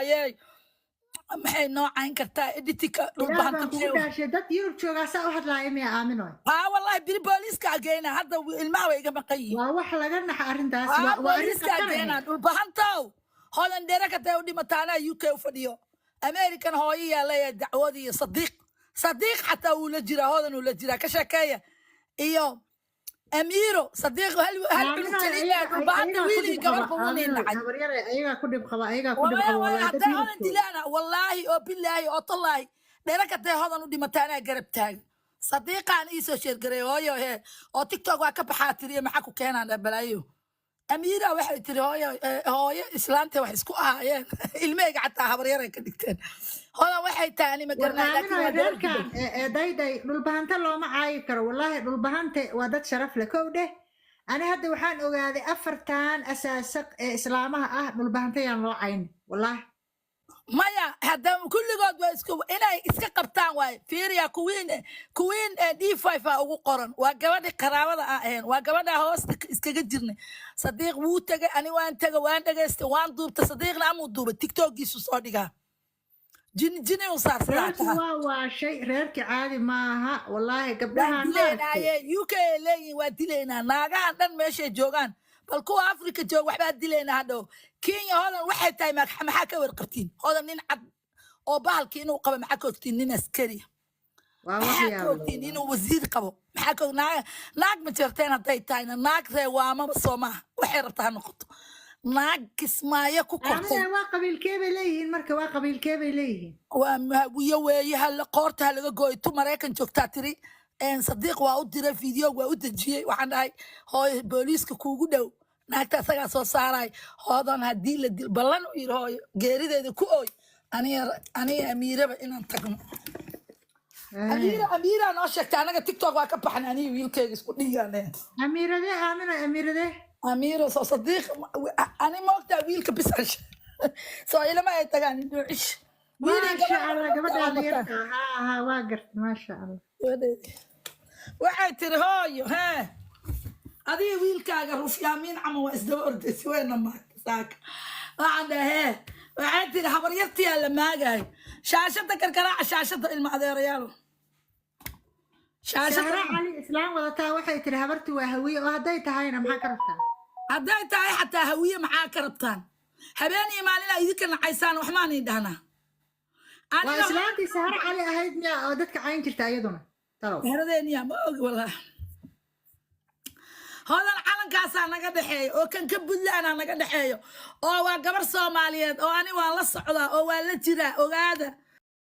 الله maxay noocan kartaa editika dhulbaanta ku dhaashay dad Yurub jooga saa wax la imay aamino wallahi bir booliska ageena hadda ilmaha way iga maqayin waa wax laga nax arintaas waa booliska ageena dhulbaantow hodan dheeraka taa u dhimataana UK u fadhiyo American hooyiya leeyahay dacwadii صديق حتى ولا جرا هذا ولا جرا كشكاية إيوه أميرو صديق هل بنتكلم بعد ويلي قبل قوانين لعن أيها كل بخوا أيها كل بخوا حتى هذا دلنا والله أو بالله أو طلعي دركت هذا ندي متانا قربتها صديق عن إيسو شير قريويو هي أو تيك توك وكب حاتري معكو كان على بلايو أميرة واحد تري هاي إسلامته واحد سكوها يا الميج حتى هبريرة كدكتين هذا واحد تاني ما قرنا لكن كان داي دولبهانتا لو ما عاي كرو والله دولبهانتا ودad شرف لك وده أنا هذا وحان أوجادي أفرتان أساس إسلامها دولبهانتا يعني لو عين والله maya hadda kulligood waa isku inay iska qabtaan waay fiiriya kuwiin D5 ugu qoran waa gabadhi qaraabada ahayn waa gabadha hoosta iskaga jirnay sadiiq wuu tagay ani waan tagay waan dhageystay waan duubtay sadiiqna amu duubay TikTok-giisu soo dhigaa jini u saarsadaa waa shay reerki caadi maaha wallahi gabdhaha UK leeyihiin waa dileynaa naagahan dhan meeshay joogaan bal kuwa Afrika joog waxba dileynaa hadhow Kenya hodan waxay tahay maxaa ka warqabtiin hodan nin cad oo bahalkii inuu qabo maxaa ka ogtiin nin askari waa waxyaabo inuu wasiir qabo maxaa ka naag ma jirteen haday tahay naag reewaama Soomaa waxay rabtaa noqoto naag kismaayo ku kortay waa qabiilkee bay leeyihiin marka waa qabiilkee bay leeyihiin waa weeyaha la qoorta laga gooyo tu Mareykan joogtaa tiri صديق وأودي فيديو وأودي وعن هاي هاي بوليسك كوجو دو نحتاج سجى صاراي هذا هدي لدي بلان ويرهاي جريدة ده كوي أنا أميرة بإن أنتقم أميرة أنا أشك أنا تيك توك واقف حناني ويل كيس كلي أنا أميرة ده عاملة أميرة صديق أنا ما أقدر ويل كبس عش سؤال ما يتجاني دوش ما شاء الله قبل ها واقرت ما شاء الله waxay tiri hooyo adiga wiilkaaga rufyaamiin ama waa isdaba ordaysi wayna maagsaaka waxaan dhahay waxay tiri habaryartiyaa la maagay shaashada karkaraaca shaashada ilma adeerayaalo shaashada cali islaam wadataa waxay tiri habartu waa hawiye oo hadday tahayna maxaa ka rabtaan hadday tahay xataa hawiye maxaa ka rabtaan habeen iyo maalin idinka nacaysaan wax maanay dhahnaa waa islaantii sahar cali ahayd miyaa oo dadka cayn jirta iyaduna هذا ما أقول والله هذا العالم كاسا نقد حي أو كان كبد أنا نقد حي أو قبر صوماليات أو أنا والله الصعدة أو ولا ترى أو هذا